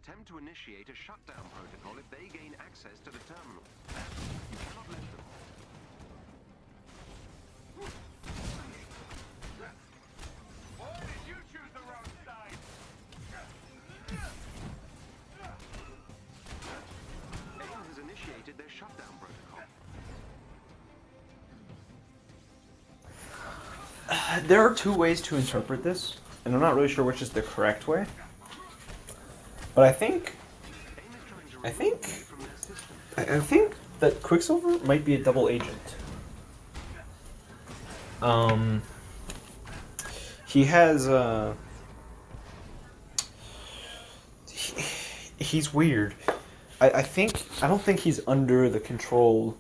attempt to initiate a shutdown protocol if they gain access to the terminal. You cannot let them. Why did you choose the wrong side? AIM has initiated their shutdown protocol. There are two ways to interpret this, and I'm not really sure which is the correct way. But I think that Quicksilver might be a double agent. He has he's weird. I don't think he's under the control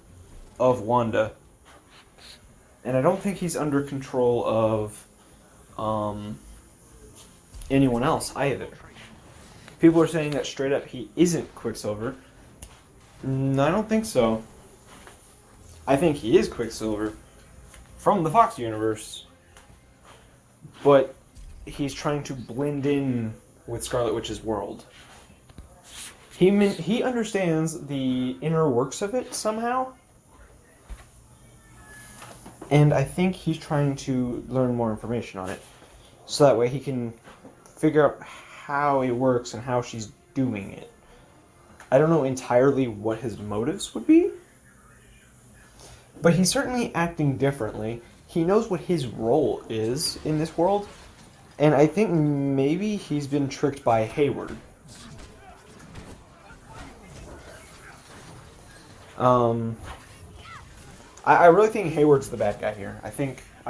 of Wanda. And I don't think he's under control of anyone else either. People are saying that straight up he isn't Quicksilver. I don't think so. I think he is Quicksilver from the Fox universe, but he's trying to blend in with Scarlet Witch's world. He understands the inner works of it somehow, and I think he's trying to learn more information on it, so that way he can figure out how it works and how she's doing it. I don't know entirely what his motives would be, but he's certainly acting differently. He knows what his role is in this world, and I think maybe he's been tricked by Hayward. I really think Hayward's the bad guy here. I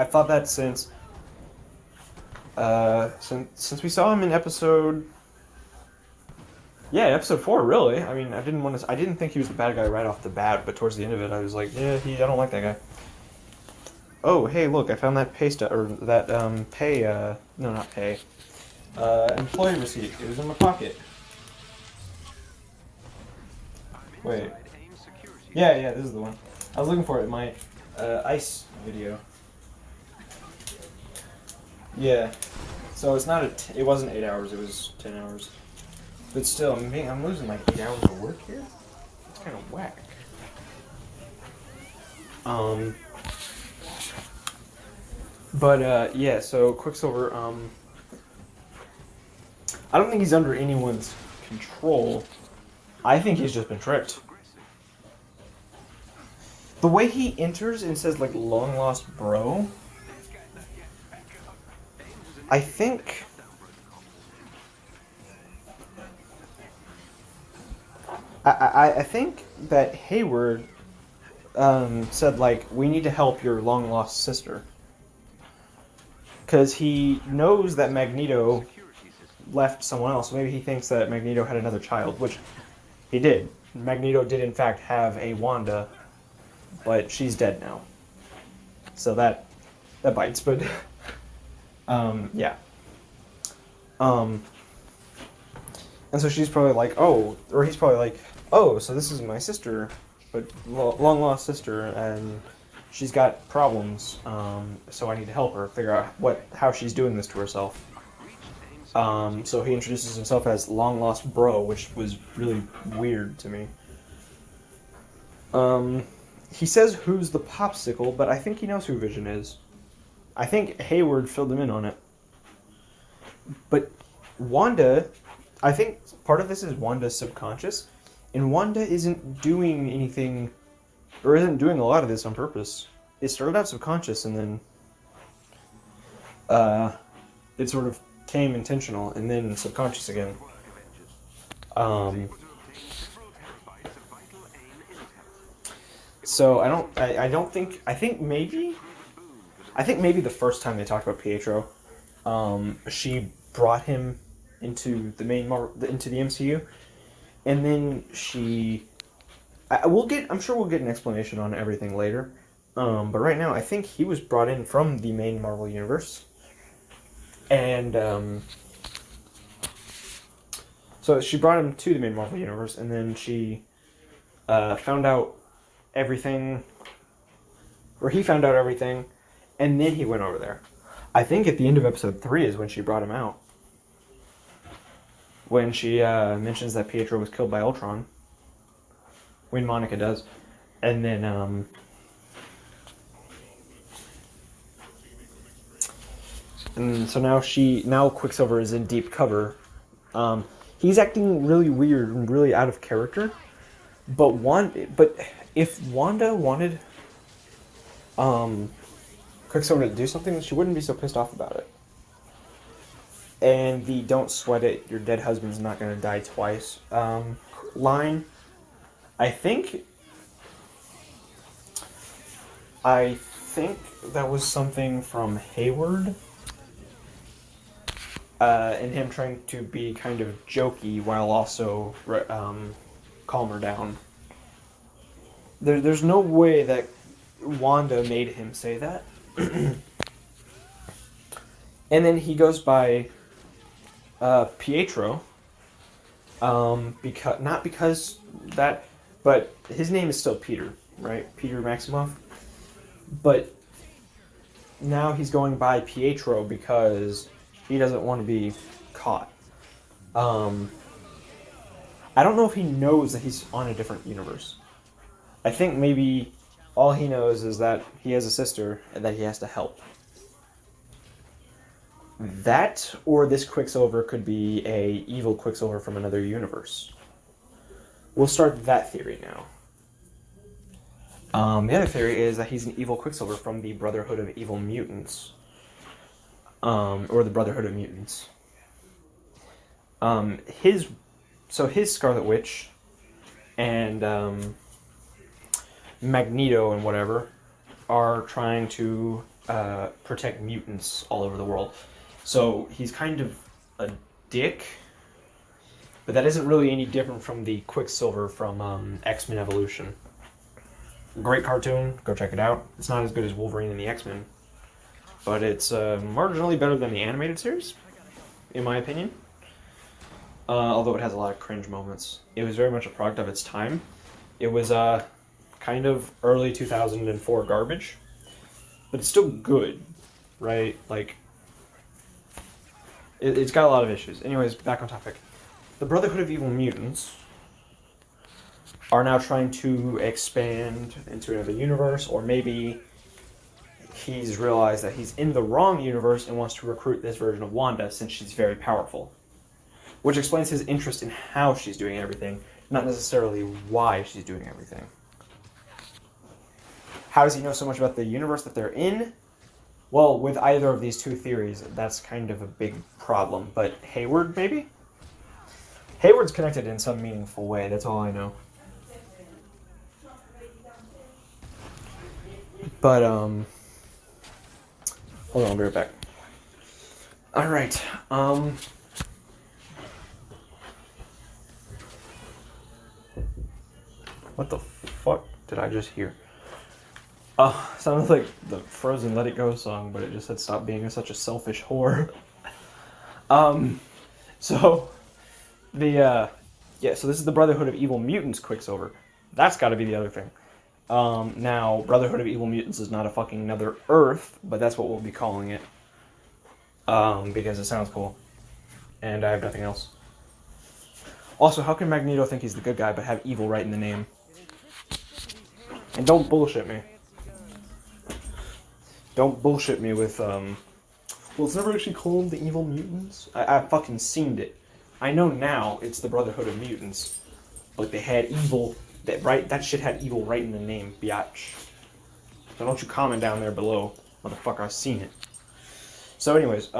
thought that since we saw him in episode 4, really. I mean, I didn't think he was the bad guy right off the bat, but towards the end of it, I was like, I don't like that guy. Oh, hey, look, I found that employee receipt. It was in my pocket. Wait. Yeah, this is the one. I was looking for it in my ICE video. Yeah. So it's not it wasn't 8 hours, it was 10 hours. But still, I'm losing like 8 hours of work here? It's kind of whack. So Quicksilver, I don't think he's under anyone's control. I think he's just been tricked. The way he enters and says, like, long lost bro, I think that Hayward said, like, we need to help your long lost sister. Because he knows that Magneto left someone else. Maybe he thinks that Magneto had another child, which he did. Magneto did, in fact, have a Wanda, but she's dead now. So that bites, but yeah. And so she's probably like, he's probably like, so this is my sister, but long lost sister, and she's got problems, so I need to help her figure out how she's doing this to herself. So he introduces himself as long lost bro, which was really weird to me. He says who's the popsicle, but I think he knows who Vision is. I think Hayward filled him in on it. But Wanda, I think part of this is Wanda's subconscious, and Wanda isn't doing anything, or isn't doing a lot of this on purpose. It started out subconscious, and then it sort of came intentional, and then subconscious again. So I think maybe the first time they talked about Pietro, she brought him into the into the MCU, and then I'm sure we'll get an explanation on everything later. But right now, I think he was brought in from the main Marvel universe, and so she brought him to the main Marvel universe, and then she found out everything, or he found out everything, and then he went over there. I think at the end of episode 3 is when she brought him out. when she mentions that Pietro was killed by Ultron. When Monica does. And then, and so now Quicksilver is in deep cover. He's acting really weird and really out of character. But if Wanda wanted Quicksilver to do something, she wouldn't be so pissed off about it. And the "don't sweat it, your dead husband's not going to die twice" line, I think that was something from Hayward, and him trying to be kind of jokey while also calm her down. There's no way that Wanda made him say that. And then he goes by Pietro, because that, but his name is still Peter, right? Peter Maximoff. But now he's going by Pietro because he doesn't want to be caught. I don't know if he knows that he's on a different universe. I think maybe all he knows is that he has a sister and that he has to help. That, or this Quicksilver could be a evil Quicksilver from another universe. We'll start that theory now. The other theory is that he's an evil Quicksilver from the Brotherhood of Evil Mutants. Or the Brotherhood of Mutants. His Scarlet Witch and Magneto and whatever are trying to protect mutants all over the world. So he's kind of a dick, but that isn't really any different from the Quicksilver from X-Men Evolution. Great cartoon, go check it out. It's not as good as Wolverine and the X-Men, but it's marginally better than the animated series, in my opinion. Although it has a lot of cringe moments. It was very much a product of its time. It was kind of early 2004 garbage, but it's still good, right? Like, it's got a lot of issues. Anyways, back on topic. The Brotherhood of Evil Mutants are now trying to expand into another universe, or maybe he's realized that he's in the wrong universe and wants to recruit this version of Wanda since she's very powerful. Which explains his interest in how she's doing everything, not necessarily why she's doing everything. How does he know so much about the universe that they're in? Well, with either of these two theories, that's kind of a big problem. But Hayward, maybe? Hayward's connected in some meaningful way, that's all I know. But, hold on, I'll be right back. Alright, what the fuck did I just hear? Sounded like the Frozen Let It Go song, but it just said stop being such a selfish whore. So this is the Brotherhood of Evil Mutants Quicksilver. That's gotta be the other thing. Now, Brotherhood of Evil Mutants is not a fucking another Earth, but that's what we'll be calling it. Because it sounds cool. And I have nothing else. Also, how can Magneto think he's the good guy but have evil right in the name? And don't bullshit me. Don't bullshit me with, well, it's never actually called the Evil Mutants. I fucking seen it. I know now it's the Brotherhood of Mutants. But they had evil, that shit had evil right in the name, biatch. So don't you comment down there below. Motherfucker, I've seen it. So anyways,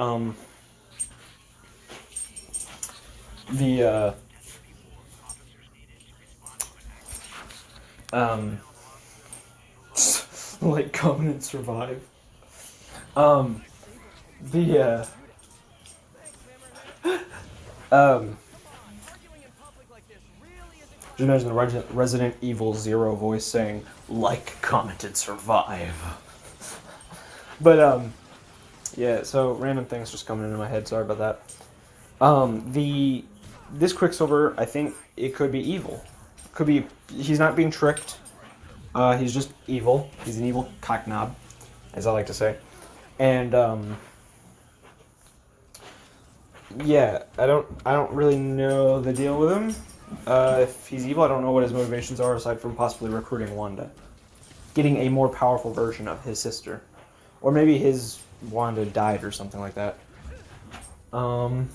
like, come and survive. Just imagine the Resident Evil Zero voice saying, like, comment, and survive. But, yeah, so random things just coming into my head, sorry about that. This Quicksilver, I think it could be evil. Could be, he's not being tricked. He's just evil. He's an evil cocknob, as I like to say. And, Yeah, I don't really know the deal with him. If he's evil, I don't know what his motivations are aside from possibly recruiting Wanda, getting a more powerful version of his sister, or maybe his Wanda died or something like that. And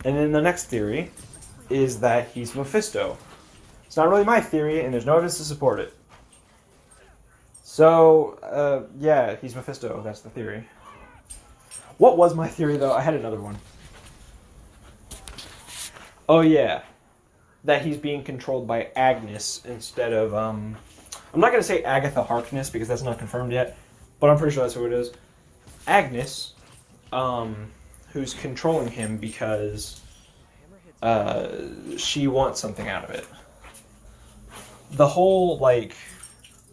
then the next theory is that he's Mephisto. It's not really my theory, and there's no evidence to support it. So, yeah, he's Mephisto. That's the theory. What was my theory, though? I had another one. Oh, yeah. That he's being controlled by Agnes instead of, I'm not going to say Agatha Harkness because that's not confirmed yet, but I'm pretty sure that's who it is. Agnes, who's controlling him because, she wants something out of it. The whole, like,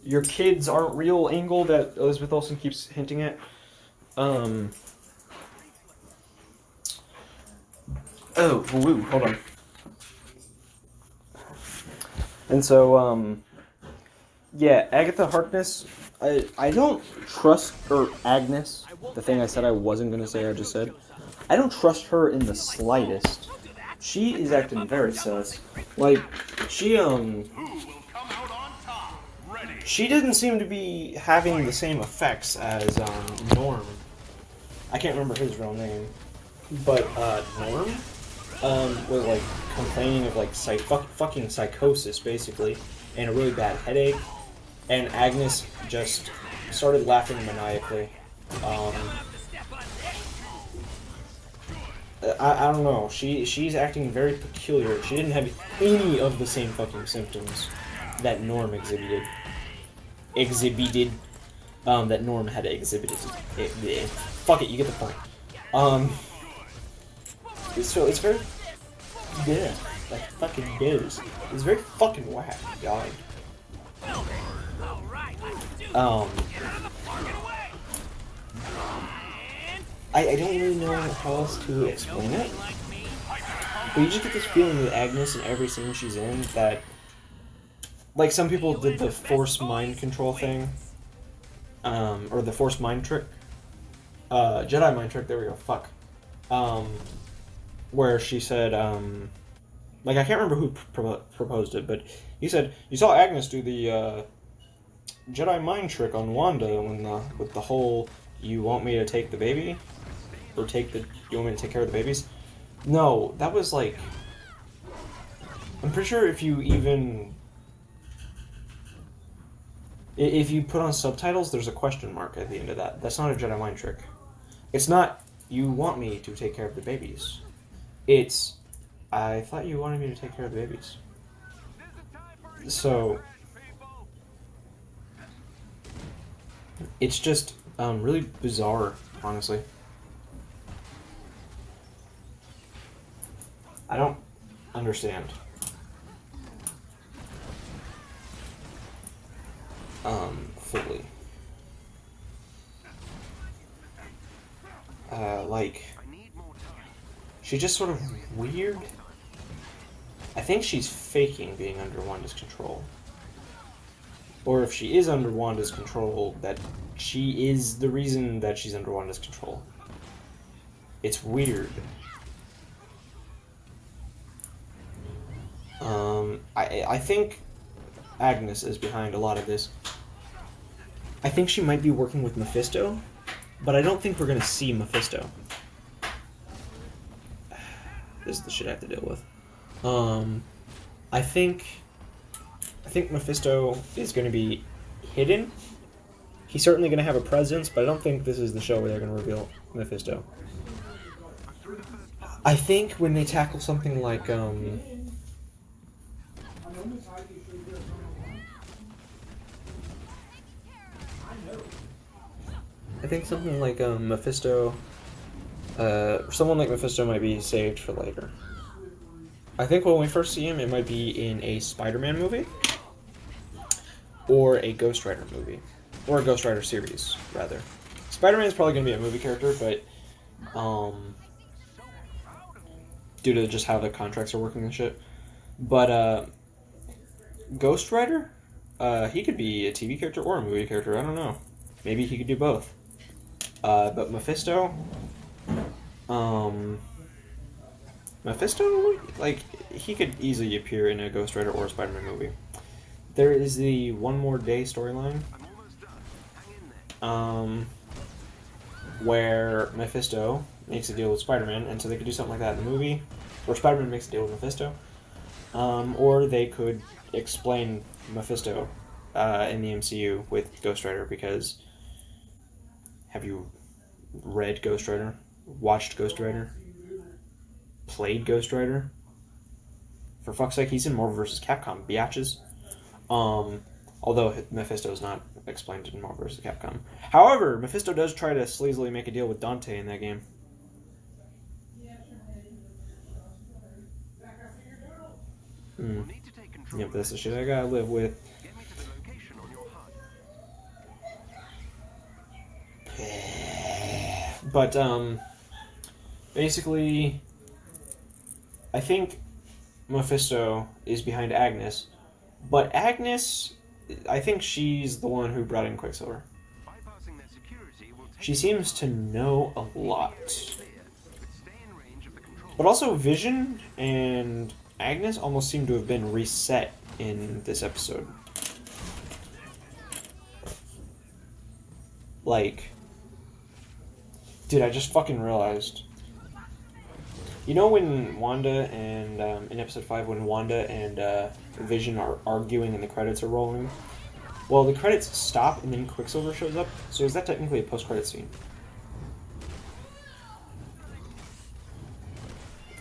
your kids aren't real angle that Elizabeth Olsen keeps hinting at, oh, woo, hold on. And so, yeah, Agatha Harkness, I don't trust, or Agnes, the thing I said I wasn't going to say, I just said. I don't trust her in the slightest. She is acting very sus. Like, she didn't seem to be having the same effects as, Norm. I can't remember his real name. But, Norm, was, like, complaining of, like, fucking psychosis, basically, and a really bad headache. And Agnes just started laughing maniacally. I don't know. She's acting very peculiar. She didn't have any of the same fucking symptoms that Norm exhibited. That Norm had exhibited. Fuck it, you get the point. So it's very, yeah, like fucking is. It's very fucking whack, dog. I don't really know how else to explain it, but you just get this feeling with Agnes in every scene she's in that, like, some people did the force mind control thing, or the force mind trick, Jedi mind trick, there we go, fuck, where she said, like, I can't remember who proposed it, but he said, you saw Agnes do the, Jedi mind trick on Wanda with the whole, you want me to take the baby? Or you want me to take care of the babies? No, that was like, I'm pretty sure if you put on subtitles, there's a question mark at the end of that. That's not a Jedi mind trick. It's not, you want me to take care of the babies. It's, I thought you wanted me to take care of the babies. So, it's just really bizarre, honestly. I don't understand. Fully. Like, she's just sort of weird. I think she's faking being under Wanda's control. Or if she is under Wanda's control, that she is the reason that she's under Wanda's control. It's weird. I think Agnes is behind a lot of this. I think she might be working with Mephisto, but I don't think we're going to see Mephisto. This is the shit I have to deal with. I think Mephisto is going to be hidden. He's certainly going to have a presence, but I don't think this is the show where they're going to reveal Mephisto. I think when they tackle something like, Mephisto, someone like Mephisto might be saved for later. I think when we first see him, it might be in a Spider-Man movie, or a Ghost Rider movie, or a Ghost Rider series, rather. Spider-Man is probably going to be a movie character, but, due to just how the contracts are working and shit. But, Ghost Rider, he could be a TV character or a movie character, I don't know. Maybe he could do both. But Mephisto, Mephisto, like, he could easily appear in a Ghost Rider or a Spider-Man movie. There is the One More Day storyline, I'm almost done. Hang in there. where Mephisto makes a deal with Spider-Man, and so they could do something like that in the movie, or Spider-Man makes a deal with Mephisto, or they could explain Mephisto in the MCU with Ghost Rider, because have you read Ghost Rider? Watched Ghost Rider? Played Ghost Rider? For fuck's sake, he's in Marvel vs. Capcom, biatches. Although Mephisto is not explained in Marvel vs. Capcom. However, Mephisto does try to sleazily make a deal with Dante in that game. We'll need to take control. Yep, that's the shit I gotta live with. Get me to the location on your HUD. But, basically, I think Mephisto is behind Agnes, but Agnes, I think she's the one who brought in Quicksilver. Bypassing their security will take She seems to know a lot. clear, but stay in range of the control. But also, Vision and Agnes almost seem to have been reset in this episode. Like, dude, I just fucking realized. You know when Wanda and, in episode 5, when Wanda and Vision are arguing and the credits are rolling? Well, the credits stop and then Quicksilver shows up, so is that technically a post-credit scene?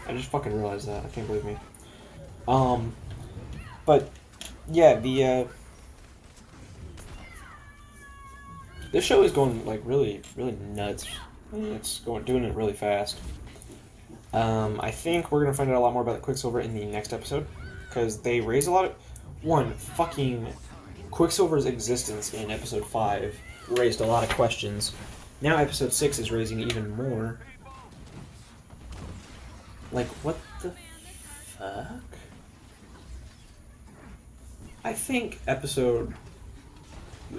I just fucking realized that. I can't believe me. But, yeah, this show is going, like, really, really nuts. It's doing it really fast. I think we're gonna find out a lot more about Quicksilver in the next episode, because they raise a lot of... fucking Quicksilver's existence in episode 5 raised a lot of questions. Now episode 6 is raising even more. Like, what the fuck? I think episode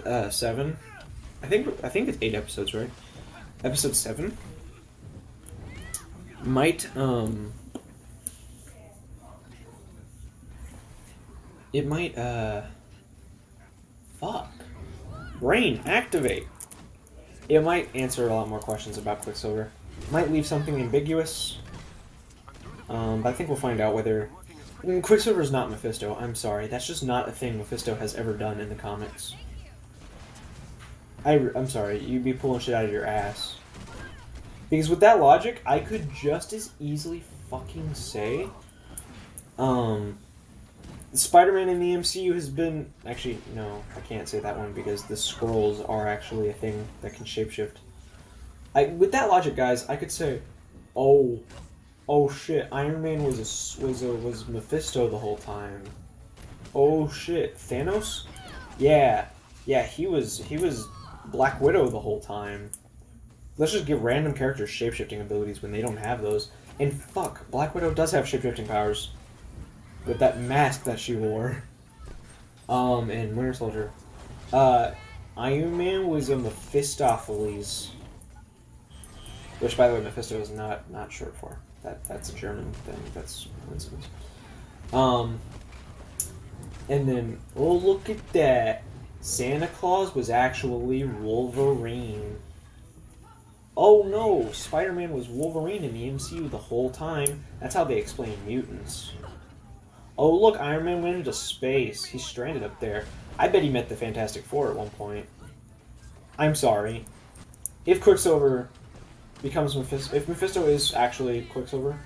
7... I think it's 8 episodes, right? Episode 7 might, it might, fuck. Brain, activate! It might answer a lot more questions about Quicksilver. Might leave something ambiguous. But I think we'll find out whether... Quicksilver's not Mephisto, I'm sorry. That's just not a thing Mephisto has ever done in the comics. I'm sorry, you'd be pulling shit out of your ass. Because with that logic, I could just as easily fucking say, Spider-Man in the MCU has been... Actually, no, I can't say that one because the Skrulls are actually a thing that can shapeshift. With that logic, guys, I could say, oh shit, Iron Man was Mephisto the whole time. Oh shit, Thanos? Yeah, he was Black Widow the whole time. Let's just give random characters shapeshifting abilities when they don't have those. And fuck, Black Widow does have shapeshifting powers. With that mask that she wore. And Winter Soldier. Iron Man was a Mephistopheles. Which, by the way, Mephisto is not short for. That's a German thing. That's coincidence. And then, oh look at that. Santa Claus was actually Wolverine. Oh no, Spider-Man was Wolverine in the MCU the whole time. That's how they explain mutants. Oh look, Iron Man went into space. He's stranded up there. I bet he met the Fantastic Four at one point. I'm sorry. If Quicksilver becomes Mephisto, if Mephisto is actually Quicksilver,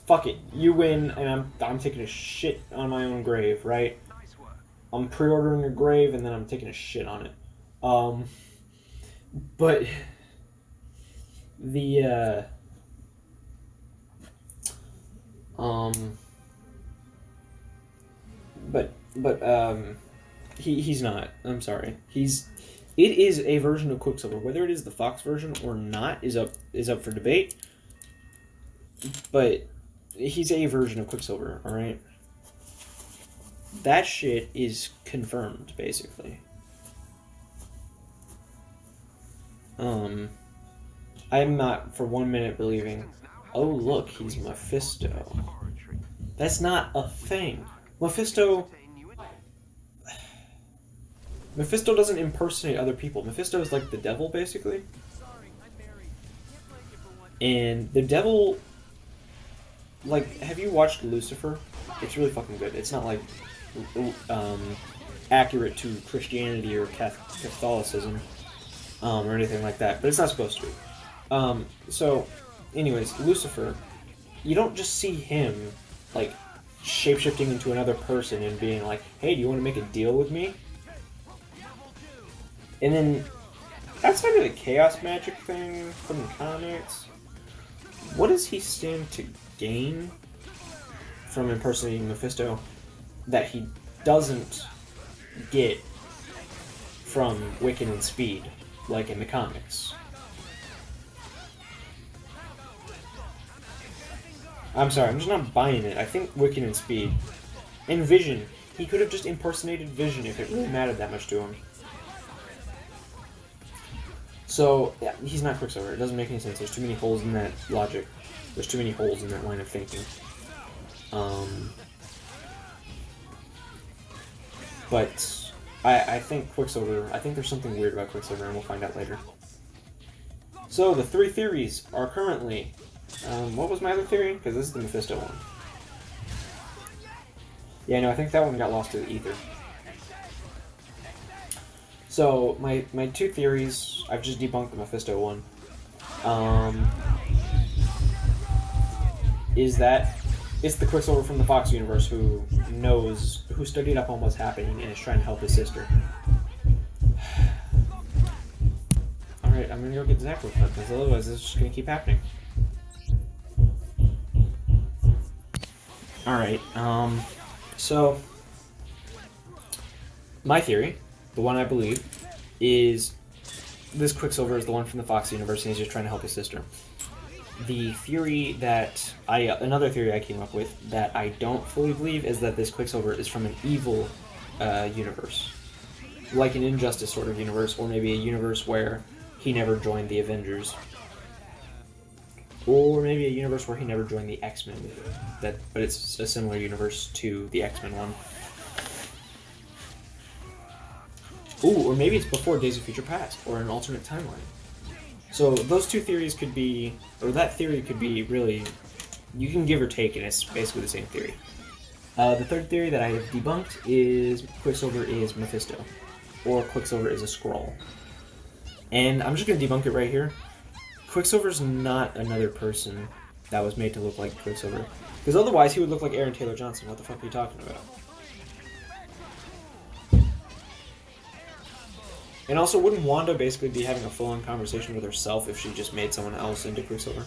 fuck it. You win, and I'm taking a shit on my own grave, right? I'm pre-ordering a grave, and then I'm taking a shit on it. But the he's not. I'm sorry. It is a version of Quicksilver. Whether it is the Fox version or not is up for debate. But he's a version of Quicksilver, all right? That shit is confirmed, basically. I am not for 1 minute believing Oh, look, he's Mephisto. That's not a thing. Mephisto doesn't impersonate other people. Mephisto is like the devil, basically. And the devil, like, have you watched Lucifer? It's really fucking good. It's not like accurate to Christianity or Catholicism or anything like that, but it's not supposed to be. So, anyways, Lucifer, you don't just see him like shapeshifting into another person and being like, "Hey, do you want to make a deal with me?" And then, outside of the chaos magic thing from the comics, what does he stand to gain from impersonating Mephisto that he doesn't get from Wiccan and Speed, like in the comics? I'm sorry, I'm just not buying it. I think Wiccan and Speed, and Vision, he could have just impersonated Vision if it really mattered that much to him. So, yeah, he's not Quicksilver. It doesn't make any sense. There's too many holes in that logic. There's too many holes in that line of thinking. But I think Quicksilver, I think there's something weird about Quicksilver, and we'll find out later. So, the three theories are currently... what was my other theory? Because this is the Mephisto one. Yeah, no, I think that one got lost to the ether. So, my two theories, I've just debunked the Mephisto one, is that it's the Quicksilver from the Fox universe who studied up on what's happening and is trying to help his sister. Alright, I'm gonna go get Zach real quick, because otherwise this is just gonna keep happening. Alright, so, my theory, the one I believe, is this Quicksilver is the one from the Fox universe and he's just trying to help his sister. The theory that another theory I came up with that I don't fully believe is that this Quicksilver is from an evil universe. Like an Injustice sort of universe, or maybe a universe where he never joined the Avengers. Or maybe a universe where he never joined the X-Men. But it's a similar universe to the X-Men one. Ooh, or maybe it's before Days of Future Past, or an alternate timeline. So those two theories could be, or that theory could be really, you can give or take, and it's basically the same theory. The third theory that I have debunked is Quicksilver is Mephisto, or Quicksilver is a Skrull. And I'm just going to debunk it right here. Quicksilver's not another person that was made to look like Quicksilver. Because otherwise he would look like Aaron Taylor Johnson. What the fuck are you talking about? And also, wouldn't Wanda basically be having a full-on conversation with herself if she just made someone else into Quicksilver?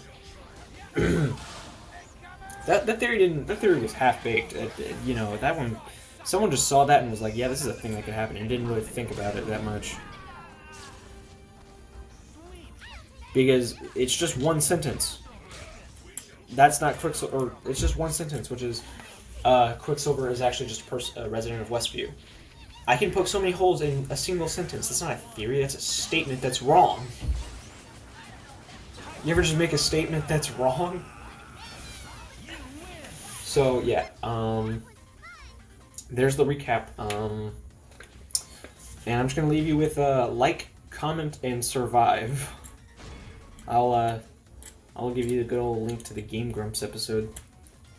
that theory was half-baked. You know, that one, someone just saw that and was like, yeah, this is a thing that could happen, and didn't really think about it that much. Because it's just one sentence. That's not Quicksilver, or it's just one sentence, which is, Quicksilver is actually just a resident of Westview. I can poke so many holes in a single sentence. That's not a theory, that's a statement that's wrong. You ever just make a statement that's wrong? So, yeah, there's the recap. And I'm just going to leave you with, like, comment, and survive. I'll give you the good old link to the Game Grumps episode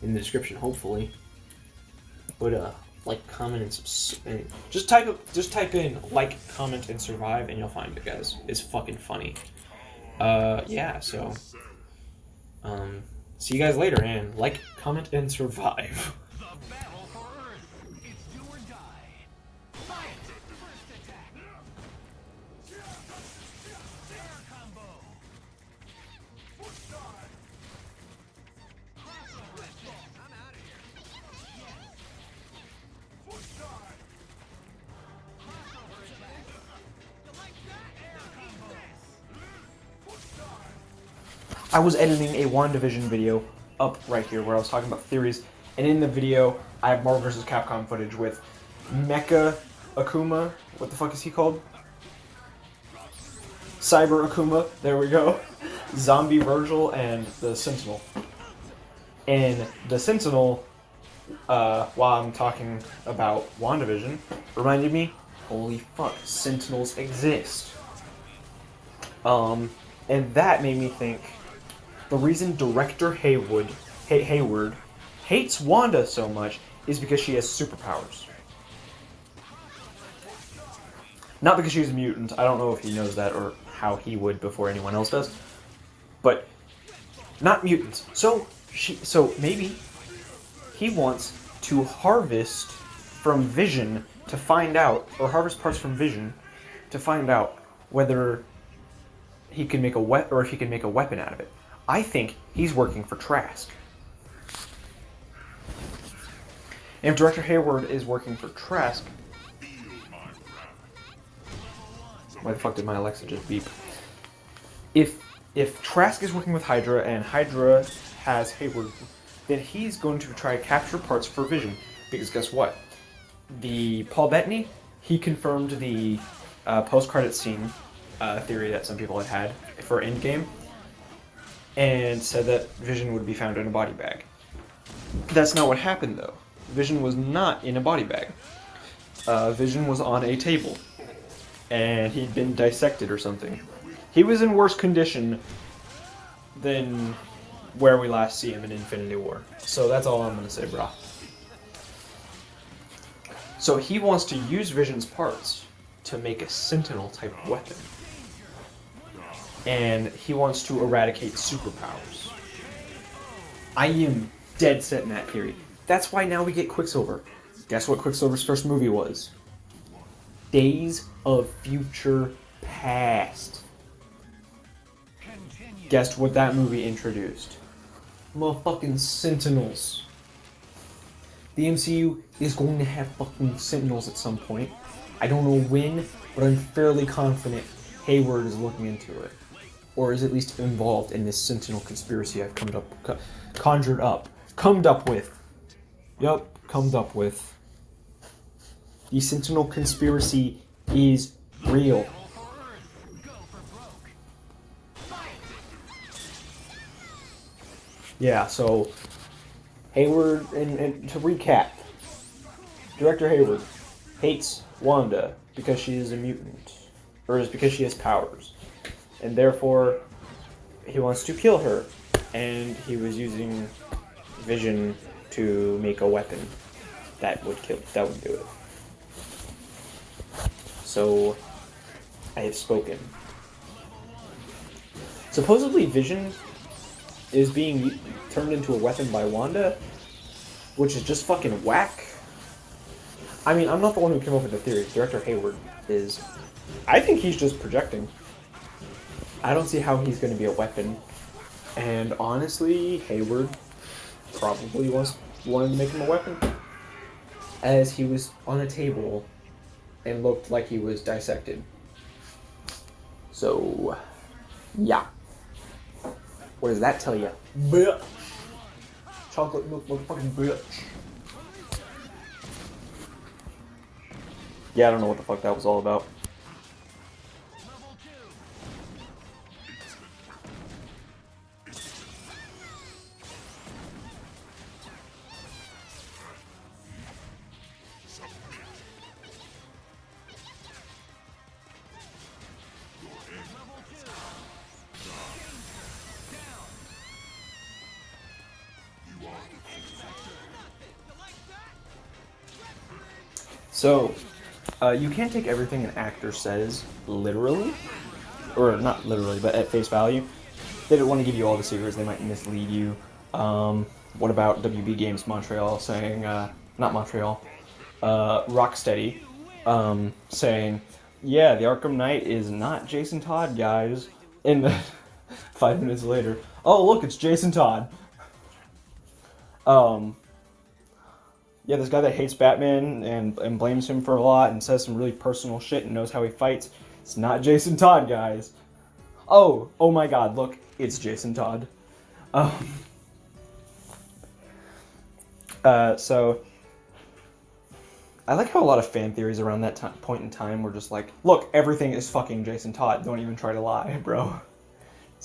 in the description, hopefully. But, like, comment, and just type in like, comment, and survive, and you'll find it, guys. It's fucking funny. Yeah, so, see you guys later, and like, comment, and survive. I was editing a WandaVision video up right here where I was talking about theories, and in the video I have Marvel vs. Capcom footage with Mecha Akuma. What the fuck is he called? Cyber Akuma. There we go. Zombie Virgil and the Sentinel. And the Sentinel, while I'm talking about WandaVision, reminded me, holy fuck, Sentinels exist. And that made me think, the reason Director Hayward hates Wanda so much is because she has superpowers. Not because she's a mutant. I don't know if he knows that or how he would before anyone else does. But not mutants. So maybe he wants to harvest from Vision to find out, or harvest parts from Vision to find out whether he can make or if he can make a weapon out of it. I think he's working for Trask. And if Director Hayward is working for Trask, why the fuck did my Alexa just beep? If Trask is working with Hydra and Hydra has Hayward, then he's going to try to capture parts for Vision. Because guess what? The Paul Bettany, he confirmed the post-credit scene theory that some people had for Endgame, and said that Vision would be found in a body bag. That's not what happened, though. Vision was not in a body bag. Vision was on a table, and he'd been dissected or something. He was in worse condition than where we last see him in Infinity War. So that's all I'm going to say, brah. So he wants to use Vision's parts to make a Sentinel-type weapon. And he wants to eradicate superpowers. I am dead set in that theory. That's why now we get Quicksilver. Guess what Quicksilver's first movie was? Days of Future Past. Guess what that movie introduced? Motherfucking Sentinels. The MCU is going to have fucking Sentinels at some point. I don't know when, but I'm fairly confident Hayward is looking into it. Or is at least involved in this Sentinel conspiracy I've come up with. The Sentinel conspiracy is real. Yeah, so Hayward, and to recap, Director Hayward hates Wanda because she is a mutant, or is because she has powers, and therefore he wants to kill her, and he was using Vision to make a weapon that would do it. So I have spoken. Supposedly Vision is being turned into a weapon by Wanda, which is just fucking whack. I mean, I'm not the one who came up with the theory. Director Hayward is. I think he's just projecting. I don't see how he's going to be a weapon. And honestly, Hayward probably wanted to make him a weapon, as he was on a table and looked like he was dissected. So, yeah. What does that tell you? Bitch. Chocolate milk motherfucking bitch. Yeah, I don't know what the fuck that was all about. So, you can't take everything an actor says literally, or not literally, but at face value. They don't want to give you all the secrets, they might mislead you. What about WB Games Montreal saying, not Montreal, Rocksteady, saying, yeah, the Arkham Knight is not Jason Todd, guys. And then 5 minutes later, oh look, it's Jason Todd. Yeah, this guy that hates Batman and blames him for a lot and says some really personal shit and knows how he fights. It's not Jason Todd, guys. Oh my god, look, it's Jason Todd. So, I like how a lot of fan theories around that point in time were just like, look, everything is fucking Jason Todd. Don't even try to lie, bro.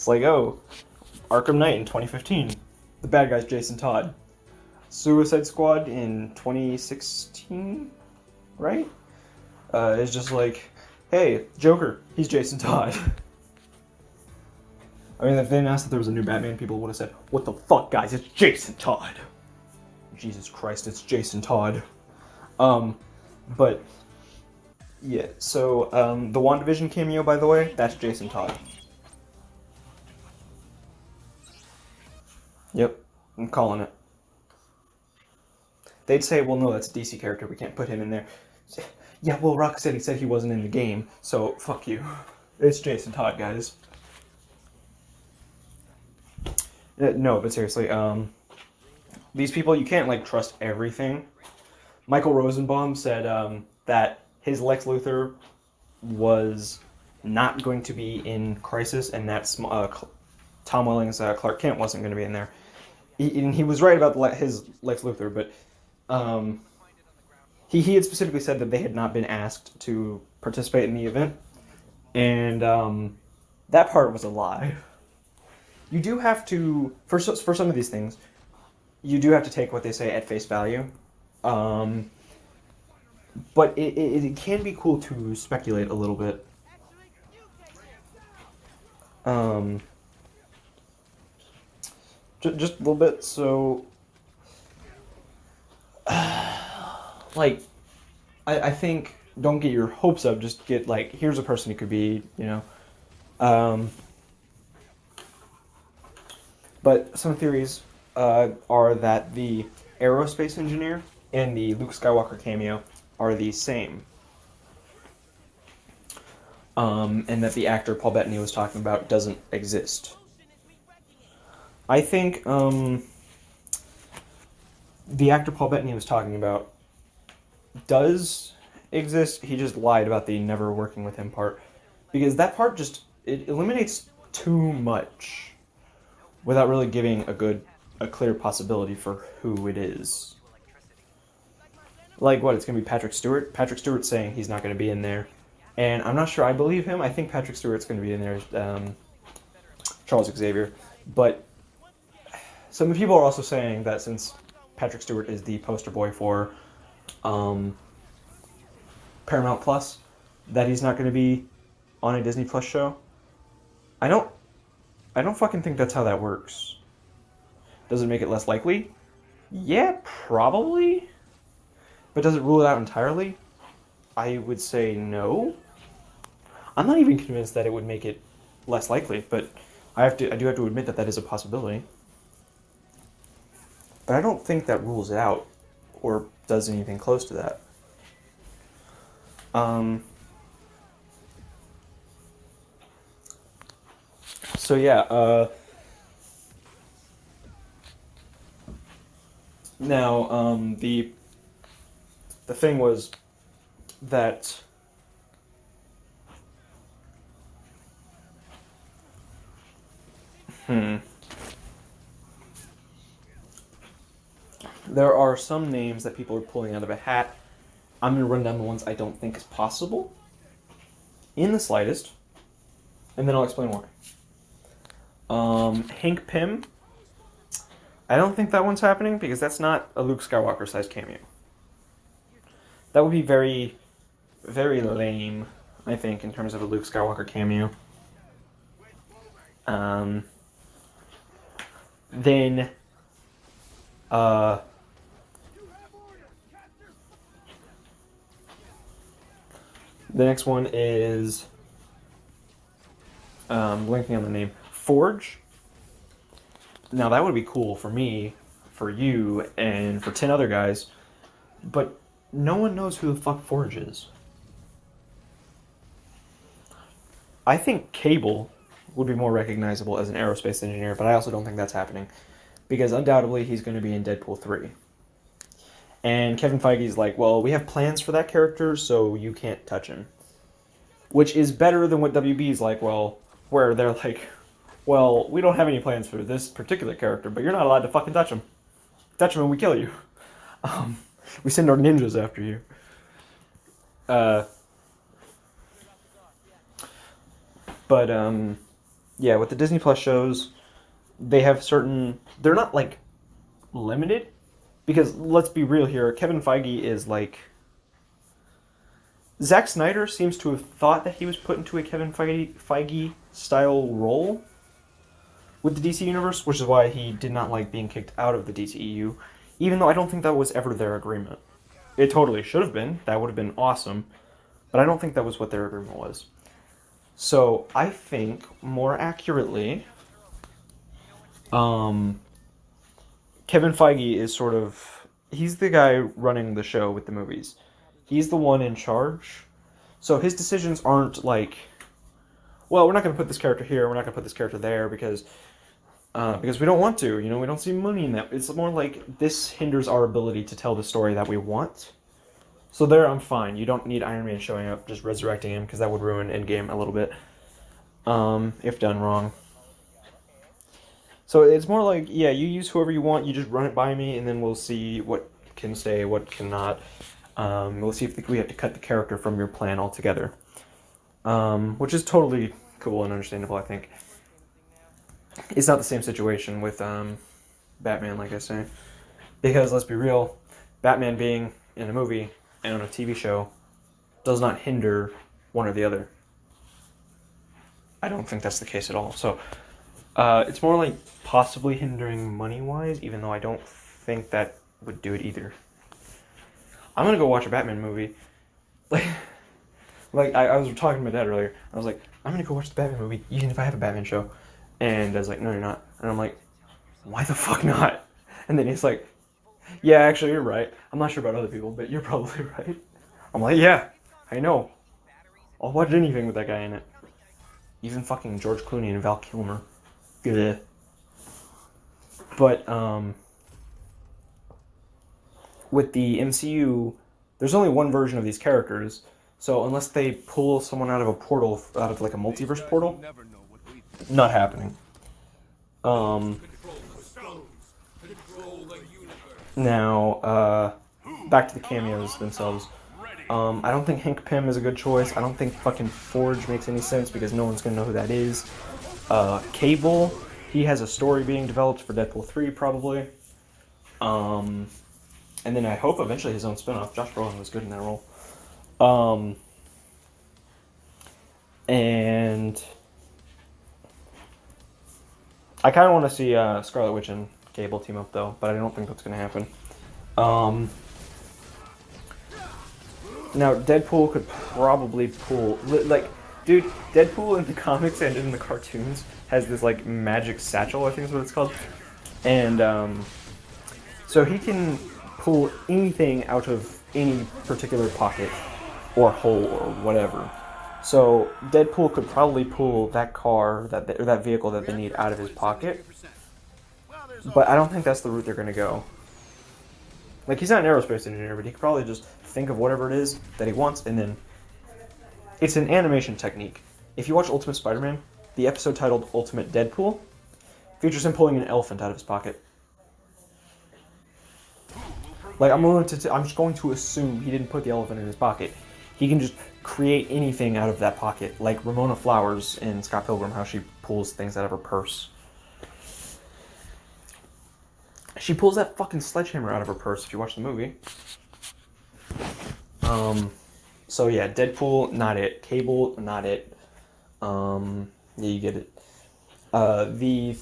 It's like, oh, Arkham Knight in 2015. The bad guy's Jason Todd. Suicide Squad in 2016, right? It's just like, hey, Joker, he's Jason Todd. I mean, if they announced that there was a new Batman, people would have said, what the fuck, guys, it's Jason Todd. Jesus Christ, it's Jason Todd. But, yeah, so, the WandaVision cameo, by the way, that's Jason Todd. Yep, I'm calling it. They'd say, well, no, that's a DC character, we can't put him in there. Yeah, well, Rocksteady said he wasn't in the game, so fuck you. It's Jason Todd, guys. No, but seriously, these people, you can't, like, trust everything. Michael Rosenbaum said that his Lex Luthor was not going to be in Crisis, and that Tom Welling's Clark Kent wasn't going to be in there. He was right about his Lex Luthor, but he had specifically said that they had not been asked to participate in the event, and that part was a lie. You do have to, for some of these things, you do have to take what they say at face value. But it can be cool to speculate a little bit. Just a little bit, so... like, I think, don't get your hopes up, just get, like, here's a person it could be, you know. But some theories are that the aerospace engineer and the Luke Skywalker cameo are the same. And that the actor Paul Bettany was talking about doesn't exist. I think the actor Paul Bettany was talking about does exist. He just lied about the never working with him part. Because that part just, it eliminates too much without really giving a clear possibility for who it is. Like, what, it's going to be Patrick Stewart? Patrick Stewart's saying he's not going to be in there. And I'm not sure I believe him. I think Patrick Stewart's going to be in there as Charles Xavier. But some people are also saying that since Patrick Stewart is the poster boy for Paramount Plus, that he's not going to be on a Disney Plus show. I don't fucking think that's how that works. Does it make it less likely? Yeah, probably. But does it rule it out entirely? I would say no. I'm not even convinced that it would make it less likely, but I do have to admit that is a possibility. But I don't think that rules it out or does anything close to that. So yeah, now the thing was that there are some names that people are pulling out of a hat. I'm going to run down the ones I don't think is possible in the slightest, and then I'll explain why. Hank Pym. I don't think that one's happening because that's not a Luke Skywalker sized cameo. That would be very, very lame, I think, in terms of a Luke Skywalker cameo. Then, the next one is, blanking on the name, Forge. Now that would be cool for me, for you, and for 10 other guys, but no one knows who the fuck Forge is. I think Cable would be more recognizable as an aerospace engineer, but I also don't think that's happening, because undoubtedly he's going to be in Deadpool 3. And Kevin Feige's like, well, we have plans for that character, so you can't touch him. Which is better than what WB's like, well, where they're like, well, we don't have any plans for this particular character, but you're not allowed to fucking touch him. Touch him and we kill you. We send our ninjas after you. yeah, with the Disney Plus shows, they have certain. They're not like limited, because let's be real here. Kevin Feige is like. Zack Snyder seems to have thought that he was put into a Kevin Feige style role with the DC Universe, which is why he did not like being kicked out of the DCEU, even though I don't think that was ever their agreement. It totally should have been. That would have been awesome. But I don't think that was what their agreement was. So I think, more accurately, Kevin Feige is sort of... He's the guy running the show with the movies. He's the one in charge. So his decisions aren't like, well, we're not going to put this character here, we're not going to put this character there, because we don't want to, we don't see money in that. It's more like, this hinders our ability to tell the story that we want. So there, I'm fine. You don't need Iron Man showing up, just resurrecting him, because that would ruin Endgame a little bit, if done wrong. So it's more like, yeah, you use whoever you want, you just run it by me, and then we'll see what can stay, what cannot. We'll see if we have to cut the character from your plan altogether. Which is totally cool and understandable, I think. It's not the same situation with Batman, like I say. Because, let's be real, Batman being in a movie and on a TV show does not hinder one or the other. I don't think that's the case at all. So, it's more like possibly hindering money-wise, even though I don't think that would do it either. I'm gonna go watch a Batman movie. Like I was talking to my dad earlier. I was like, I'm gonna go watch the Batman movie, even if I have a Batman show. And Dad's like, no, you're not. And I'm like, why the fuck not? And then he's like, yeah, actually, you're right. I'm not sure about other people, but you're probably right. I'm like, yeah, I know. I'll watch anything with that guy in it. Even fucking George Clooney and Val Kilmer. Good. But, with the MCU, there's only one version of these characters, so unless they pull someone out of a portal, out of like a multiverse portal, not happening. Now, back to the cameos themselves. I don't think Hank Pym is a good choice. I don't think fucking Forge makes any sense because no one's gonna know who that is. Cable, he has a story being developed for Deadpool 3 probably. And then I hope eventually his own spinoff. Josh Brolin was good in that role. And I kind of want to see Scarlet Witch and Cable team up though, but I don't think that's going to happen. Now Deadpool could probably pull, like, dude, Deadpool in the comics and in the cartoons has this like magic satchel, I think is what it's called, and so he can pull anything out of any particular pocket or hole or whatever. So Deadpool could probably pull that car, or that vehicle that they need out of his pocket. But I don't think that's the route they're going to go. Like, he's not an aerospace engineer, but he could probably just think of whatever it is that he wants, and then... It's an animation technique. If you watch Ultimate Spider-Man, the episode titled Ultimate Deadpool features him pulling an elephant out of his pocket. Like, I'm just going to assume he didn't put the elephant in his pocket. He can just create anything out of that pocket, like Ramona Flowers in Scott Pilgrim, how she pulls things out of her purse. She pulls that fucking sledgehammer out of her purse if you watch the movie. So yeah, Deadpool, not it. Cable, not it. Yeah, you get it. The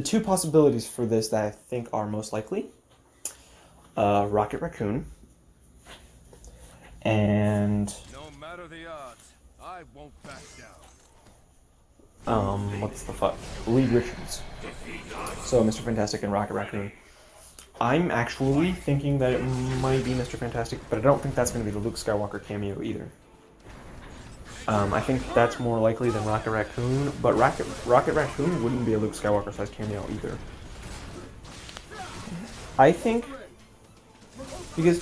two possibilities for this that I think are most likely. Rocket Raccoon. And... No matter the odds, I won't back down. What's the fuck? Reed Richards. So, Mr. Fantastic and Rocket Raccoon. I'm actually thinking that it might be Mr. Fantastic, but I don't think that's going to be the Luke Skywalker cameo either. I think that's more likely than Rocket Raccoon, but Rocket Raccoon wouldn't be a Luke Skywalker-sized cameo either. I think... Because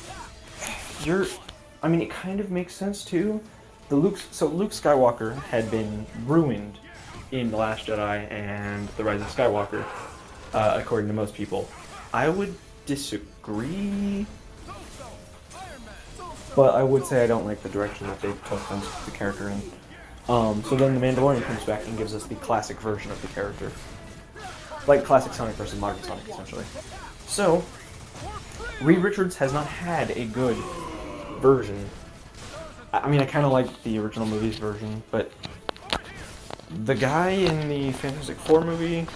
I mean, it kind of makes sense, too. Luke Skywalker had been ruined in The Last Jedi and The Rise of Skywalker, according to most people. I would disagree, but I would say I don't like the direction that they took the character in. So then the Mandalorian comes back and gives us the classic version of the character. Like classic Sonic versus modern Sonic, essentially. So, Reed Richards has not had a good version. I mean, I kind of like the original movie's version, but the guy in the Fantastic Four movie,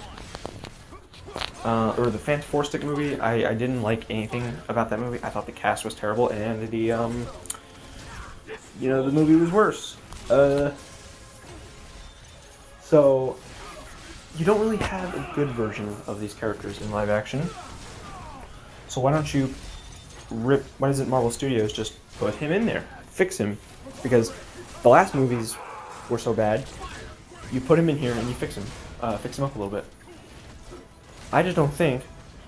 or the Four Stick movie, I didn't like anything about that movie. I thought the cast was terrible, and the movie was worse. So, you don't really have a good version of these characters in live action. So why don't you why doesn't Marvel Studios just put him in there? Fix him. Because the last movies were so bad, you put him in here and you fix him up a little bit. I just don't think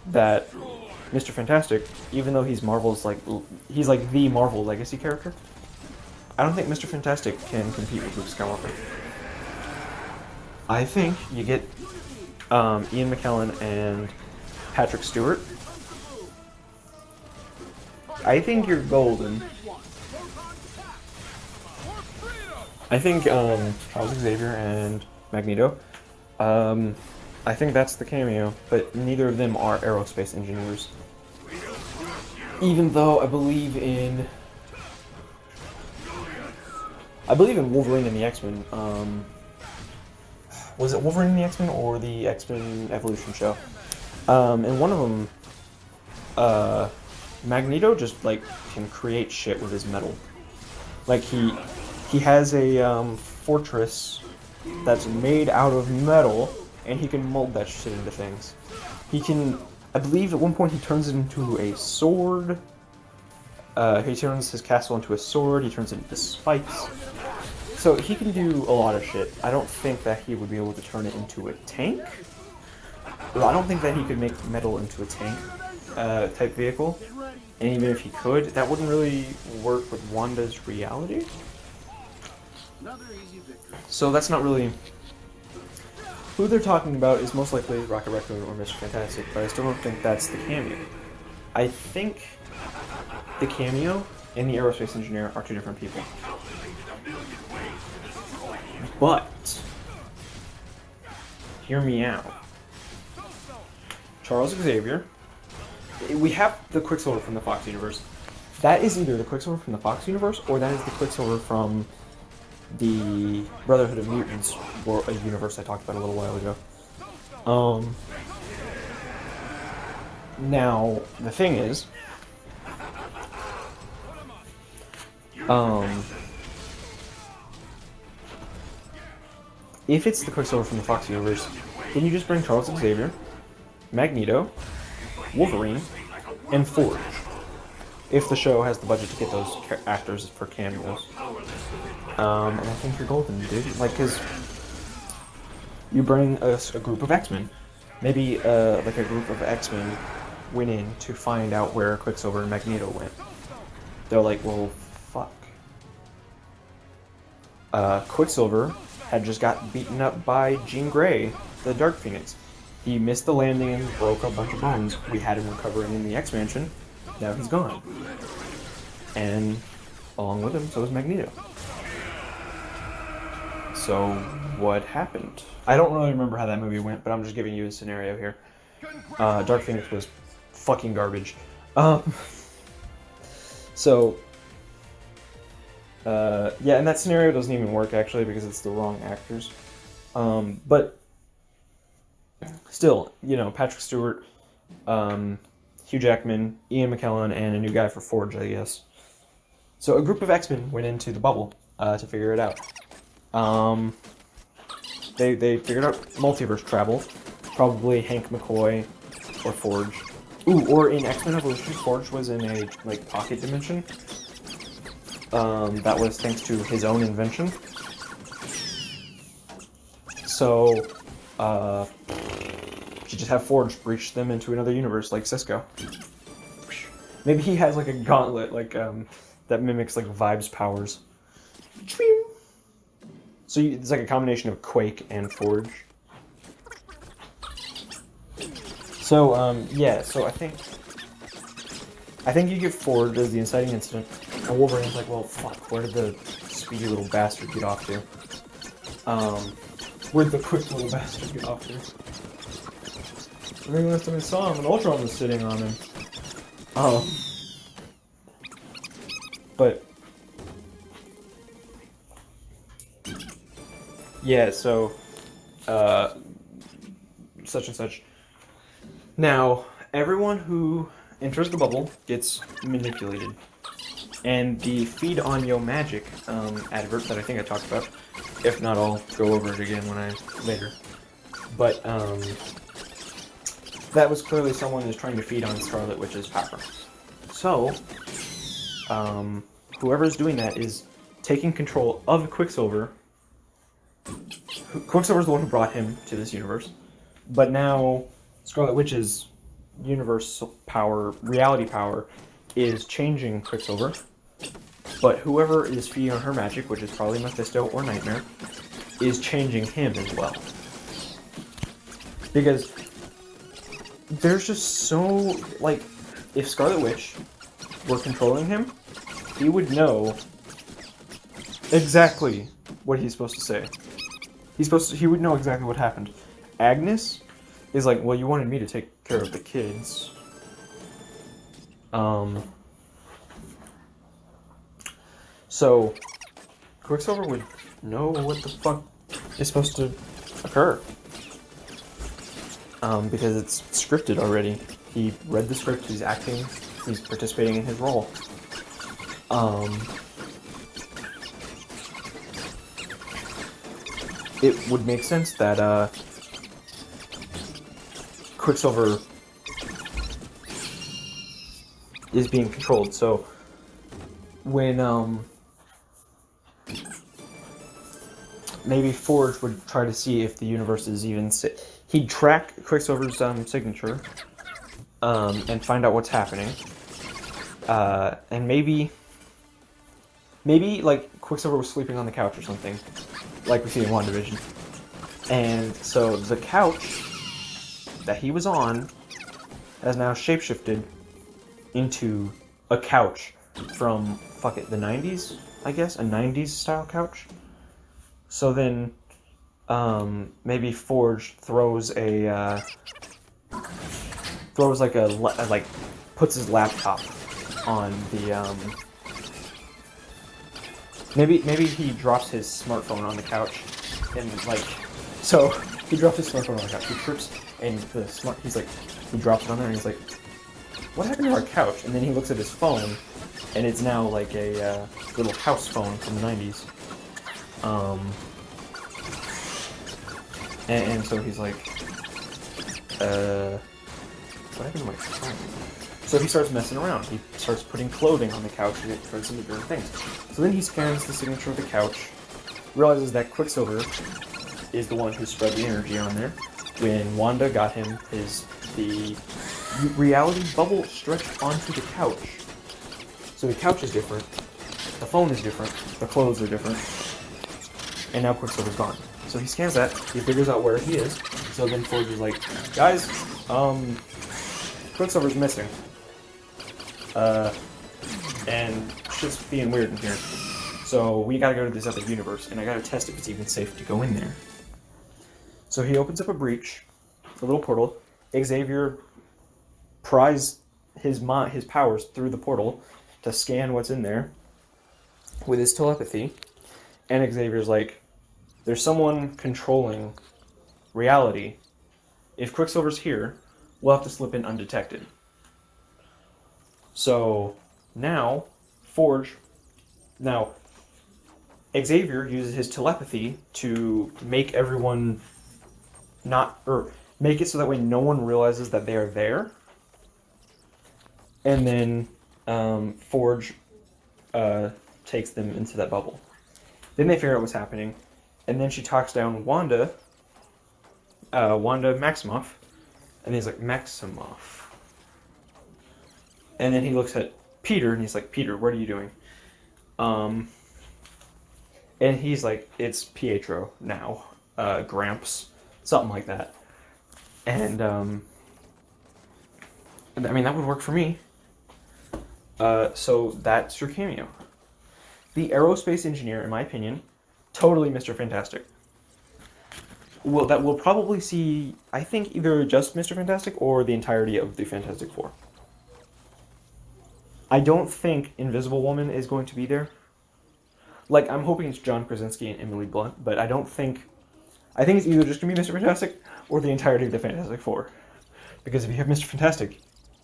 that Mr. Fantastic, even though he's Marvel's he's like the Marvel legacy character, I don't think Mr. Fantastic can compete with Luke Skywalker. I think you get Ian McKellen and Patrick Stewart. I think you're golden. I think Charles Xavier and Magneto. I think that's the cameo, but neither of them are aerospace engineers. Even though I believe in Wolverine and the X-Men. Was it Wolverine and the X-Men or the X-Men Evolution show? And one of them, Magneto just can create shit with his metal. Like he has a fortress that's made out of metal, and he can mold that shit into things. He can, I believe, at one point he turns it into a sword. He turns his castle into a sword. He turns it into spikes. So he can do a lot of shit. I don't think that he would be able to turn it into a tank. Well, I don't think that he could make metal into a tank type vehicle. And even if he could, that wouldn't really work with Wanda's reality. So that's not really... Who they're talking about is most likely Rocket Raccoon or Mr. Fantastic, but I still don't think that's the cameo. I think the cameo and the aerospace engineer are two different people. But, hear me out. Charles Xavier, we have the Quicksilver from the Fox universe. That is either the Quicksilver from the Fox universe, or that is the Quicksilver from the Brotherhood of Mutants, or a universe I talked about a little while ago. Now, the thing is, if it's the Quicksilver from the Fox universe, then you just bring Charles Xavier, Magneto, Wolverine, and Forge. If the show has the budget to get those actors for cameos. And I think you're golden, dude. Because you bring a group of X-Men. Maybe a group of X-Men went in to find out where Quicksilver and Magneto went. They're like, well, fuck. Quicksilver had just got beaten up by Jean Grey, the Dark Phoenix. He missed the landing and broke a bunch of bones. We had him recovering in the X-Mansion. Now he's gone. And along with him, so is Magneto. So, what happened? I don't really remember how that movie went, but I'm just giving you a scenario here. Dark Phoenix was fucking garbage. Yeah, and that scenario doesn't even work, actually, because it's the wrong actors. But, still, Patrick Stewart, Hugh Jackman, Ian McKellen, and a new guy for Forge, I guess. So a group of X-Men went into the bubble to figure it out. They figured out multiverse travel. Probably Hank McCoy or Forge. Ooh, or in X-Men Evolution, Forge was in a pocket dimension. That was thanks to his own invention. So, you just have Forge breach them into another universe like Cisco. Maybe he has a gauntlet that mimics Vibe's powers. So it's a combination of Quake and Forge. So yeah. So I think you get Forge as the inciting incident, and Wolverine's like, well, fuck, where did the speedy little bastard get off to? Where'd the quick little bastard get off there? I think last time I saw him, an Ultron was sitting on him. But yeah, so such and such. Now, everyone who enters the bubble gets manipulated. And the feed on yo magic advert that I think I talked about, if not, I'll go over it again later. But that was clearly someone who's trying to feed on Scarlet Witch's power. So, whoever's doing that is taking control of Quicksilver. Quicksilver's the one who brought him to this universe, but now Scarlet Witch's universal power, reality power, is changing Quicksilver. But whoever is feeding on her magic, which is probably Mephisto or Nightmare, is changing him as well. Because there's just so, like, if Scarlet Witch were controlling him, he would know exactly what he's supposed to say. He would know exactly what happened. Agnes is like, well, you wanted me to take care of the kids. So, Quicksilver would know what the fuck is supposed to occur. Because it's scripted already. He read the script, he's acting, he's participating in his role. It would make sense that, Quicksilver is being controlled, so when, maybe Forge would try to see if the universe is even he'd track Quicksilver's signature, and find out what's happening, and maybe like Quicksilver was sleeping on the couch or something, like we see in WandaVision, and so the couch that he was on has now shapeshifted into a couch from, the 90s, I guess? A 90s style couch? So then, maybe Forge throws puts his laptop on the, maybe he drops his smartphone on the couch, and, so, he drops his smartphone on the couch, he trips, and he drops it on there, and he's like, what happened to our couch? And then he looks at his phone, and it's now like a little house phone from the 90s. And so he's like, what happened to my phone? So he starts messing around. He starts putting clothing on the couch and it turns into different things. So then he scans the signature of the couch, realizes that Quicksilver is the one who spread the energy on there. When Wanda got him the reality bubble stretched onto the couch. So the couch is different, the phone is different, the clothes are different, and now Quicksilver's gone. So he scans that, he figures out where he is, so then Forge is like, guys, Quicksilver's missing. And shit's being weird in here. So we gotta go to this other universe, and I gotta test if it's even safe to go in there. So he opens up a breach, a little portal. Xavier pries his powers through the portal to scan what's in there with his telepathy. And Xavier's like, there's someone controlling reality. If Quicksilver's here, we'll have to slip in undetected. So now, Xavier uses his telepathy to make everyone make it so that way no one realizes that they are there. And then Forge takes them into that bubble. Then they figure out what's happening, and then she talks down Wanda Maximoff, and he's like, Maximoff. And then he looks at Peter, and he's like, Peter, what are you doing? And he's like, it's Pietro now, Gramps, something like that. And, I mean, that would work for me. So that's your cameo. The aerospace engineer, in my opinion, totally Mr. Fantastic. Well, that we'll probably see, I think, either just Mr. Fantastic or the entirety of the Fantastic Four. I don't think Invisible Woman is going to be there. Like, I'm hoping it's John Krasinski and Emily Blunt, but I don't think... I think it's either just going to be Mr. Fantastic or the entirety of the Fantastic Four. Because if you have Mr. Fantastic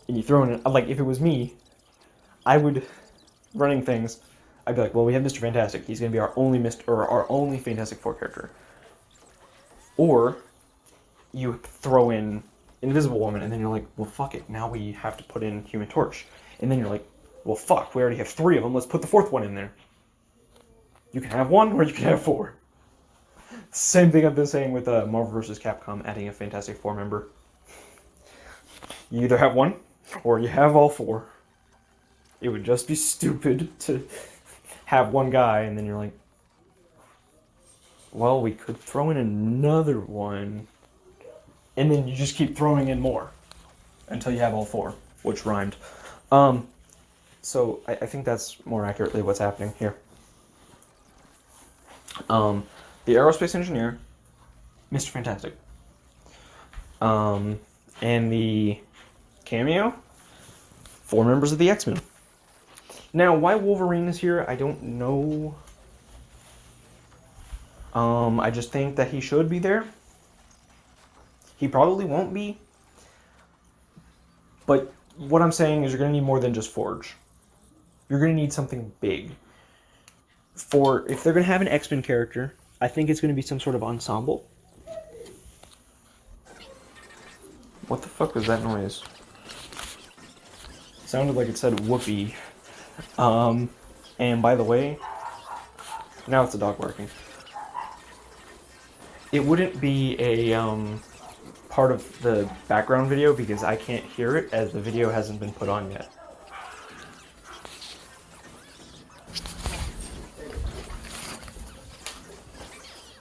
and you throw in... Like, if it was me, I would... Running things, I'd be like, well, we have Mr. Fantastic. He's going to be our only Fantastic Four character. Or you throw in Invisible Woman, and then you're like, well, fuck it. Now we have to put in Human Torch. And then you're like, well, fuck, we already have 3 of them. Let's put the 4th one in there. You can have 1, or you can have 4. Same thing I've been saying with Marvel vs. Capcom adding a Fantastic Four member. You either have 1, or you have all 4. It would just be stupid to have 1 guy, and then you're like, well, we could throw in another one. And then you just keep throwing in more until you have all 4, which rhymed. So I think that's more accurately what's happening here. The aerospace engineer, Mr. Fantastic. And the cameo, 4 members of the X-Men. Now, why Wolverine is here, I don't know. I just think that he should be there. He probably won't be. But what I'm saying is you're going to need more than just Forge. You're going to need something big. If they're going to have an X-Men character, I think it's going to be some sort of ensemble. What the fuck was that noise? It sounded like it said whoopee. And by the way, now it's a dog barking. It wouldn't be a part of the background video because I can't hear it as the video hasn't been put on yet.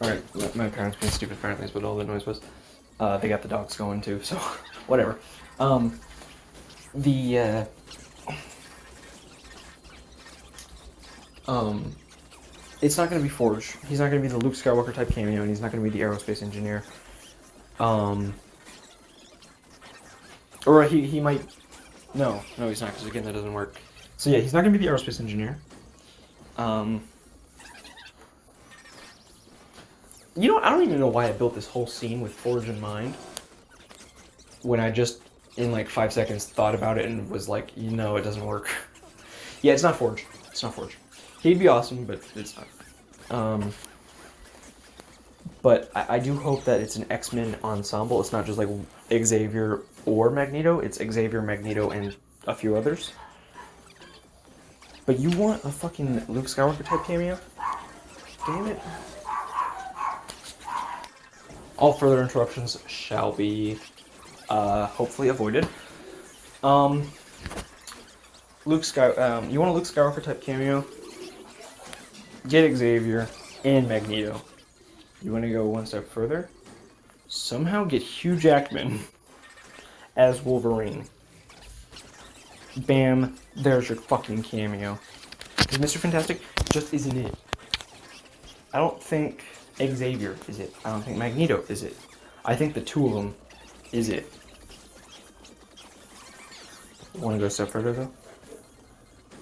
Alright, my parents being stupid apparently is what all the noise was. They got the dogs going too, so whatever. It's not going to be Forge. He's not going to be the Luke Skywalker type cameo, and he's not going to be the aerospace engineer. Or he might... No, he's not, because again, that doesn't work. So yeah, he's not going to be the aerospace engineer. You know, I don't even know why I built this whole scene with Forge in mind. When I just, in like 5 seconds, thought about it and was like, you know, it doesn't work. Yeah, it's not Forge. It's not Forge. He'd be awesome, but it's not. But I do hope that it's an X-Men ensemble. It's not just like Xavier or Magneto. It's Xavier, Magneto, and a few others. But you want a fucking Luke Skywalker type cameo? Damn it. All further interruptions shall be hopefully avoided. You want a Luke Skywalker type cameo? Get Xavier and Magneto. You want to go one step further? Somehow get Hugh Jackman as Wolverine. Bam, there's your fucking cameo. Because Mr. Fantastic just isn't it. I don't think Xavier is it. I don't think Magneto is it. I think the 2 of them is it. Want to go a step further though?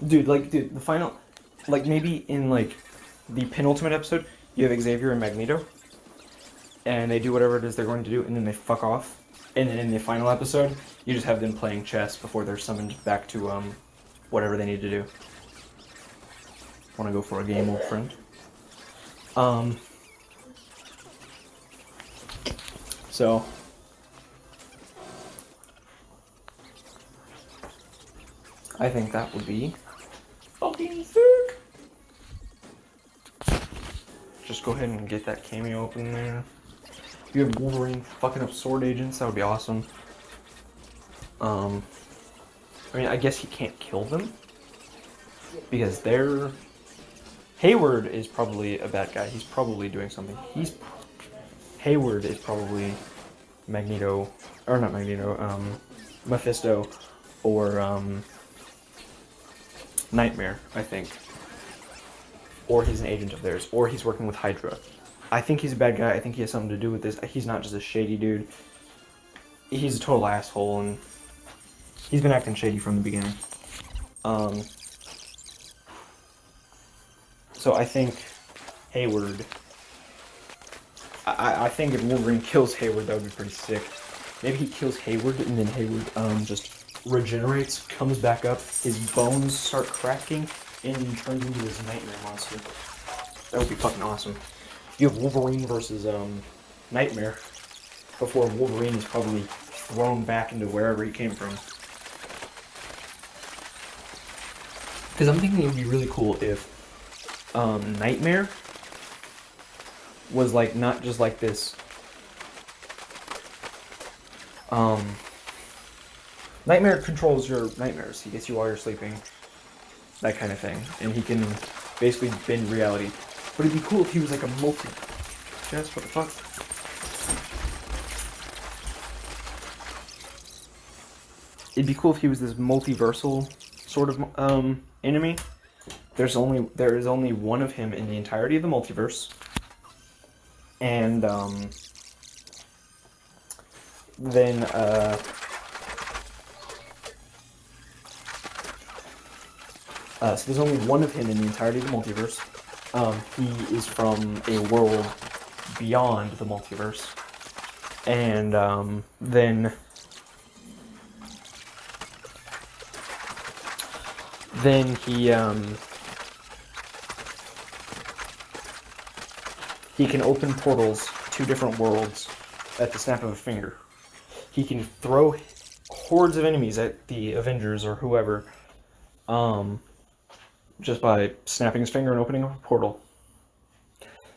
Dude, the final... Like, maybe in, like, the penultimate episode, you have Xavier and Magneto, and they do whatever it is they're going to do, and then they fuck off. And then in the final episode, you just have them playing chess before they're summoned back to, whatever they need to do. Want to go for a game, old friend? So... I think that would be fucking sick. Just go ahead and get that cameo up in there. If you have Wolverine fucking up sword agents, that would be awesome. I mean, I guess he can't kill them because they're... Hayward is probably a bad guy. He's probably doing something. Hayward is probably Magneto, or not Magneto, Mephisto, or Nightmare, I think. Or he's an agent of theirs, or he's working with Hydra. I think he's a bad guy. I think he has something to do with this. He's not just a shady dude. He's a total asshole, and he's been acting shady from the beginning. So I think Hayward... I think if Wolverine kills Hayward, that would be pretty sick. Maybe he kills Hayward, and then Hayward just regenerates, comes back up, his bones start cracking, and he turns into this nightmare monster. That would be fucking awesome. You have Wolverine versus Nightmare before Wolverine is probably thrown back into wherever he came from. Because I'm thinking it would be really cool if Nightmare was like not just like this. Nightmare controls your nightmares. He gets you while you're sleeping. That kind of thing. And he can basically bend reality. But it'd be cool if he was like a multi... Yes, what the fuck? It'd be cool if he was this multiversal sort of enemy. There is only one of him in the entirety of the multiverse. And then so there's only one of him in the entirety of the multiverse. He is from a world beyond the multiverse. And then he can open portals to different worlds at the snap of a finger. He can throw hordes of enemies at the Avengers or whoever, just by snapping his finger and opening up a portal.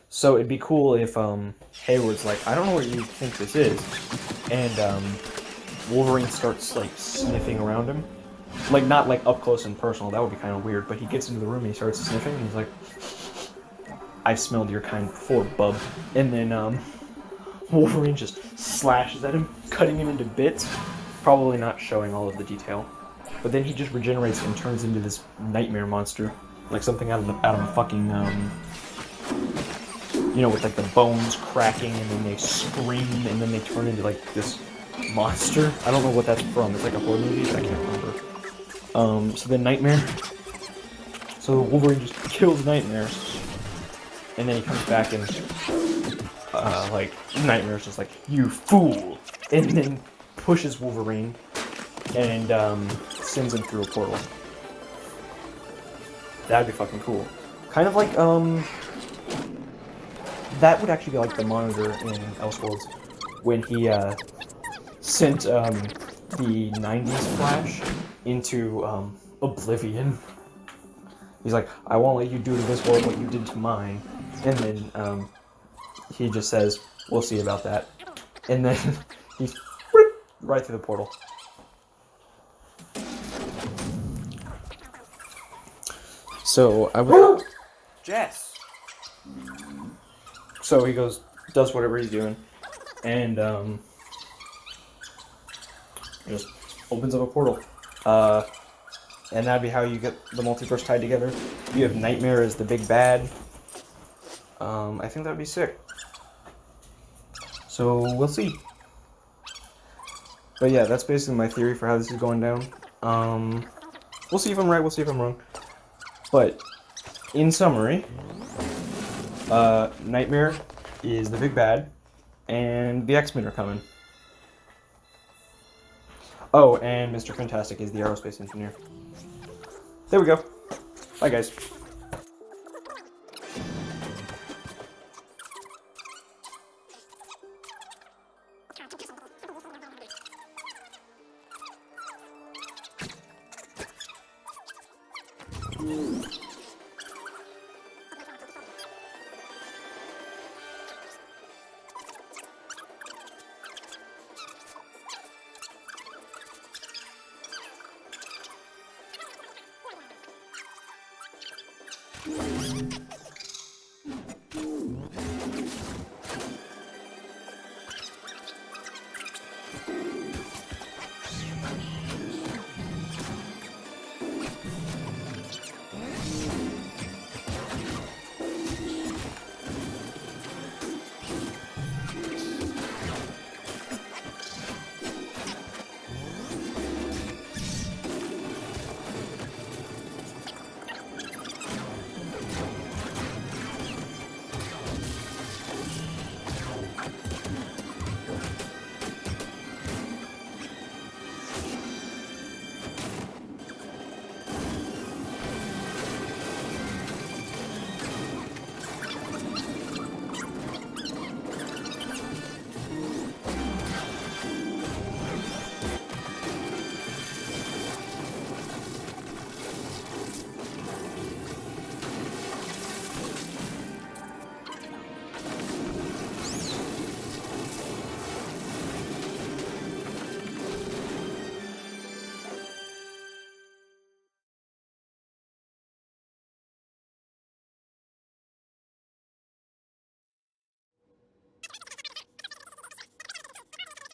So it'd be cool if Hayward's like, I don't know what you think this is, and Wolverine starts like sniffing around him. Like, not like up close and personal, that would be kind of weird, but he gets into the room and he starts sniffing, and he's like, I've smelled your kind before, bub. And then Wolverine just slashes at him, cutting him into bits, probably not showing all of the detail. But then he just regenerates and turns into this nightmare monster, like something out of a fucking, you know, with like the bones cracking, and then they scream, and then they turn into like this monster. I don't know what that's from. It's like a horror movie, I can't remember. So then Nightmare. So Wolverine just kills Nightmare, and then he comes back and like Nightmare's just like, you fool, and then pushes Wolverine and sends him through a portal. That'd be fucking cool. Kind of like that would actually be like the Monitor in Elseworlds when he sent the 90s Flash into Oblivion. He's like, I won't let you do to this world what you did to mine. And then he just says, we'll see about that. And then he's right through the portal. So I would... Jess! So he goes, does whatever he's doing, and just opens up a portal. And that'd be how you get the multiverse tied together. You have Nightmare as the big bad. I think that'd be sick. So we'll see. But yeah, that's basically my theory for how this is going down. We'll see if I'm right, we'll see if I'm wrong. But, in summary, Nightmare is the big bad, and the X-Men are coming. Oh, and Mr. Fantastic is the aerospace engineer. There we go. Bye, guys.